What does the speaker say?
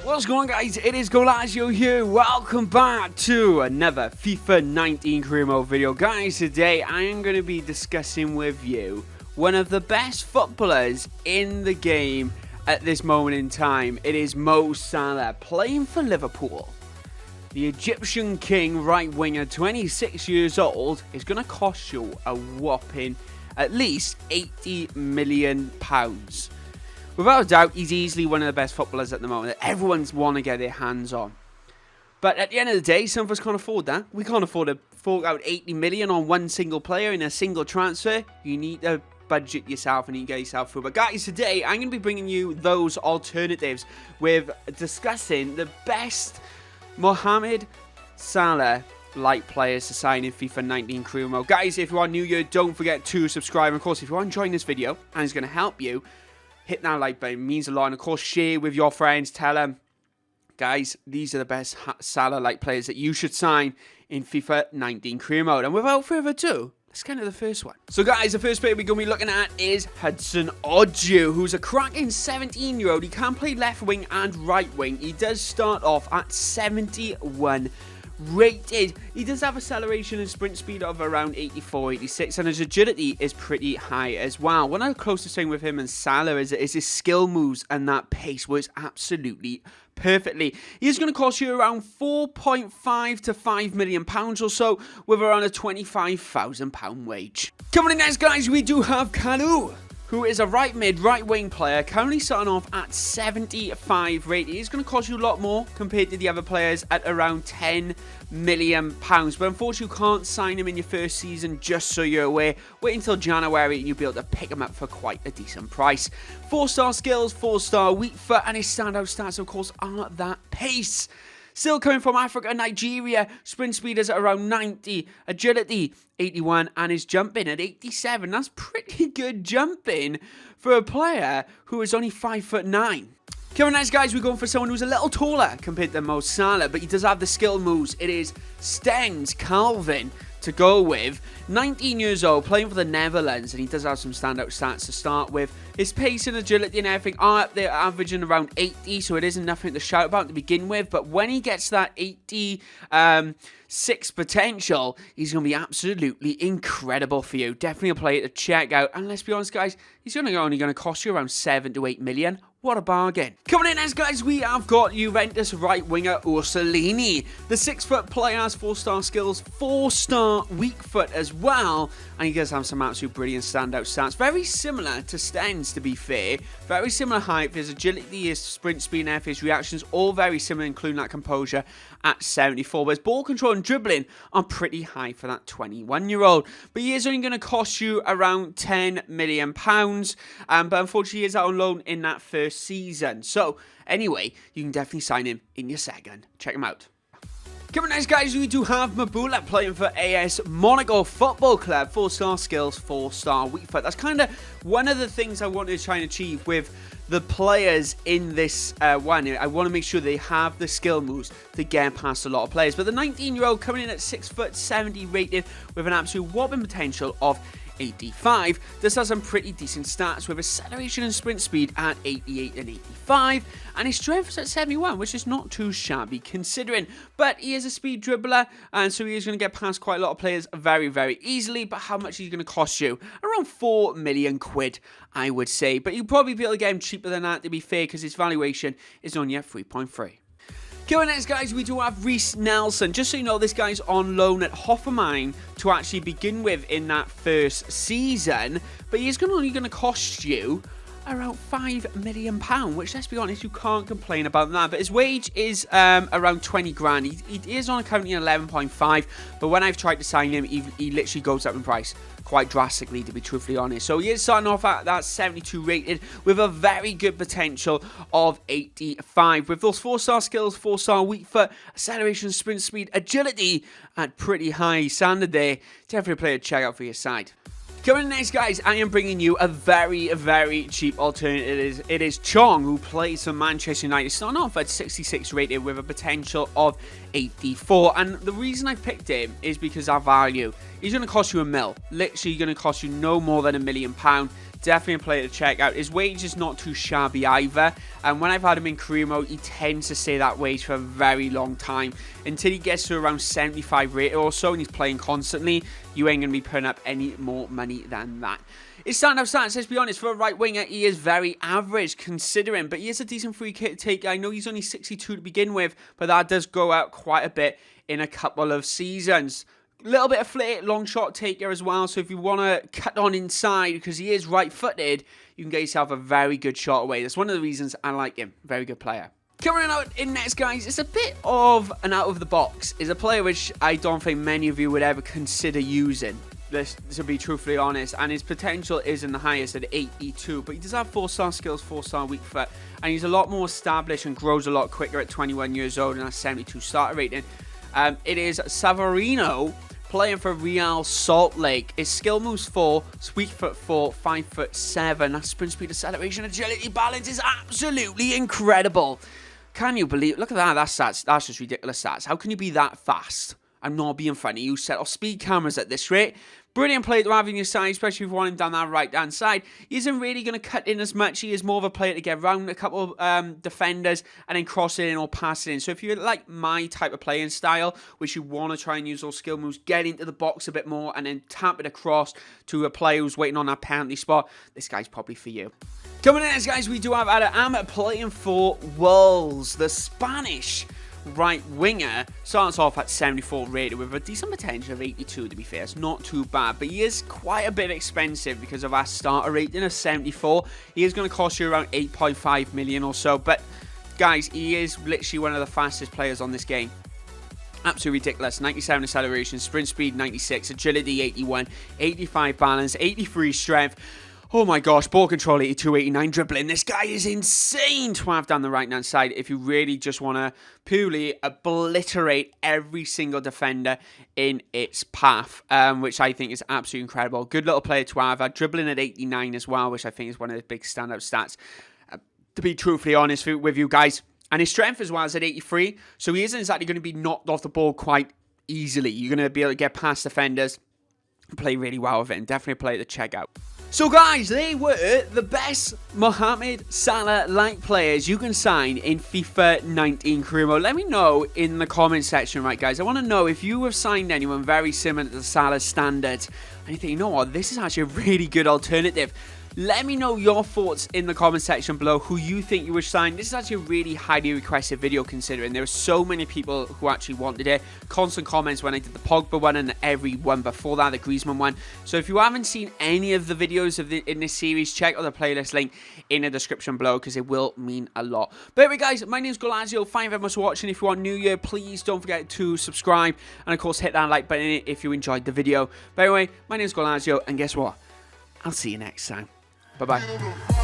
What's going on, guys? It is Goalazio here. Welcome back to another FIFA 19 career mode video. Guys, today I am going to be discussing with you one of the best footballers in the game at this moment in time. It is Mo Salah playing for Liverpool. The Egyptian king right winger, 26 years old, is going to cost you a whopping at least £80 million. Without a doubt, he's easily one of the best footballers at the moment that everyone's want to get their hands on. But at the end of the day, some of us can't afford that. We can't afford to fork out 80 million on one single player in a single transfer. You need to budget yourself and you get yourself through. But guys, today I'm going to be bringing you those alternatives with discussing the best Mohamed Salah like players to sign in FIFA 19 career mode. Guys, if you are new here, don't forget to subscribe. And of course, if you are enjoying this video and it's going to help you, hit that like button. It means a lot. And of course, share with your friends. Tell them, guys, these are the best Salah-like players that you should sign in FIFA 19 career mode. And without further ado, let's get into the first one. So guys, the first player we're going to be looking at is Goalazio, who's a cracking 17-year-old. He can play left wing and right wing. He does start off at 71 rated. He does have acceleration and sprint speed of around 84, 86, and his agility is pretty high as well. One of the closest thing with him and Salah is his skill moves, and that pace works absolutely perfectly. He is going to cost you around £4.5 to £5 million or so, with around a £25,000 wage. Coming in next, guys, we do have Goalazio, who is a right mid, right wing player, currently starting off at 75 rated. He's going to cost you a lot more compared to the other players at around £10 million. But unfortunately, you can't sign him in your first season, just so you're aware. Wait until January and you'll be able to pick him up for quite a decent price. 4-star skills, 4-star weak foot, and his standout stats, of course, are that pace. Still coming from Africa, Nigeria, sprint speed is at around 90, agility 81, and his jumping at 87. That's pretty good jumping for a player who is only 5'9". Coming next, guys, we're going for someone who's a little taller compared to Mo Salah, but he does have the skill moves. It is Stengs Calvin to go with. 19 years old, playing for the Netherlands, and he does have some standout stats to start with. His pace and agility and everything are up there, averaging around 80, so it isn't nothing to shout about to begin with. But when he gets that 86 potential, he's going to be absolutely incredible for you. Definitely a player to check out. And let's be honest, guys, he's only going to cost you around 7 to 8 million. What a bargain. Coming in next, guys, we have got Juventus right winger Orsolini. The 6-foot player has 4-star skills, 4-star weak foot as well. And he does have some absolute brilliant standout stats. Very similar to Stengs, to be fair. Very similar height. His agility, his sprint speed, and his reactions, all very similar, including that composure at 74. But his ball control and dribbling are pretty high for that 21-year-old. But he is only going to cost you around £10 million. But unfortunately, he is out on loan in that first season. So anyway, you can definitely sign him in your second. Check him out. Coming next, guys, we do have Mabula playing for AS Monaco Football Club. 4-star skills, 4-star weak foot. That's kind of one of the things I wanted to try and achieve with the players in this one. I want to make sure they have the skill moves to get past a lot of players. But the 19-year-old coming in at 6'70" rated with an absolute whopping potential of 85. This has some pretty decent stats with acceleration and sprint speed at 88 and 85, and his strength is at 71, which is not too shabby considering. But he is a speed dribbler, and so he is going to get past quite a lot of players very, very easily. But how much is he going to cost you? Around £4 million, I would say. But you'll probably be able to get him cheaper than that, to be fair, because his valuation is only at 3.3. Coming next, guys, we do have Reiss Nelson. Just so you know, this guy's on loan at Hoffenheim to actually begin with in that first season. But he's only going to cost you around £5 million, which, let's be honest, you can't complain about that. But his wage is around 20 grand. He is on currently 11.5, but when I've tried to sign him, he literally goes up in price quite drastically, to be truthfully honest. So he is starting off at that 72 rated with a very good potential of 85. With those 4-star skills, 4-star weak foot, acceleration, sprint speed, agility at pretty high standard there. Definitely a player to check out for your side. Coming in next, guys, I am bringing you a very, very cheap alternative. It is Chong, who plays for Manchester United, starting off at 66 rated with a potential of 84. And the reason I picked him is because our value. He's going to cost you £1 million. Literally going to cost you no more than £1 million. Definitely a player to check out. His wage is not too shabby either. And when I've had him in career mode, he tends to stay that wage for a very long time. Until he gets to around 75 rate or so and he's playing constantly, you ain't going to be putting up any more money than that. His standout stats, let's be honest, for a right winger, he is very average considering, but he is a decent free kick taker. I know he's only 62 to begin with, but that does go out quite a bit in a couple of seasons. Little bit of flair, long shot taker as well, so if you want to cut on inside, because he is right-footed, you can get yourself a very good shot away. That's one of the reasons I like him. Very good player. Coming out in next, guys, it's a bit of an out-of-the-box. It's a player which I don't think many of you would ever consider using, to be truthfully honest, and his potential isn't the highest at 82, but he does have 4-star skills, 4-star weak foot, and he's a lot more established and grows a lot quicker at 21 years old and has 72 starter rating. It is Savarino playing for Real Salt Lake. His skill moves 4, weak foot 4, 5'7". That sprint speed, acceleration, agility, balance is absolutely incredible. Can you believe? Look at that. That's just ridiculous stats. How can you be that fast? I'm not being funny. You set off speed cameras at this rate. Brilliant player to have in your side, especially if you want him down that right-hand side. He isn't really going to cut in as much. He is more of a player to get around a couple of defenders and then cross it in or pass it in. So if you like my type of playing style, which you want to try and use those skill moves, get into the box a bit more and then tap it across to a player who's waiting on that penalty spot, this guy's probably for you. Coming in next, guys, we do have Adam playing for Wolves, the Spanish right winger. Starts off at 74 rated with a decent potential of 82, to be fair. It's not too bad, but he is quite a bit expensive because of our starter rating of 74. He is going to cost you around 8.5 million or so, but guys, he is literally one of the fastest players on this game. Absolutely ridiculous. 97 acceleration, sprint speed 96, agility 81, 85 balance, 83 strength. Oh my gosh, ball control 82, 89, dribbling. This guy is insane to have down the right-hand side if you really just want to purely obliterate every single defender in its path, which I think is absolutely incredible. Good little player to have. Dribbling at 89 as well, which I think is one of the big standout stats. To be truthfully honest with you guys. And his strength as well is at 83, so he isn't exactly going to be knocked off the ball quite easily. You're going to be able to get past defenders and play really well with it, and definitely a player to check out. So guys, they were the best Mohamed Salah-like players you can sign in FIFA 19 career mode. Let me know in the comment section, right guys. I want to know if you have signed anyone very similar to Salah's standards and you think, you know what, this is actually a really good alternative. Let me know your thoughts in the comment section below, who you think you would sign. This is actually a really highly requested video considering there were so many people who actually wanted it. Constant comments when I did the Pogba one and every one before that, the Griezmann one. So if you haven't seen any of the videos in this series, check out the playlist link in the description below because it will mean a lot. But anyway guys, my name is Goalazio. Thank you very much for watching. If you are new here, please don't forget to subscribe and of course hit that like button if you enjoyed the video. But anyway, my name is Goalazio and guess what? I'll see you next time. Bye-bye.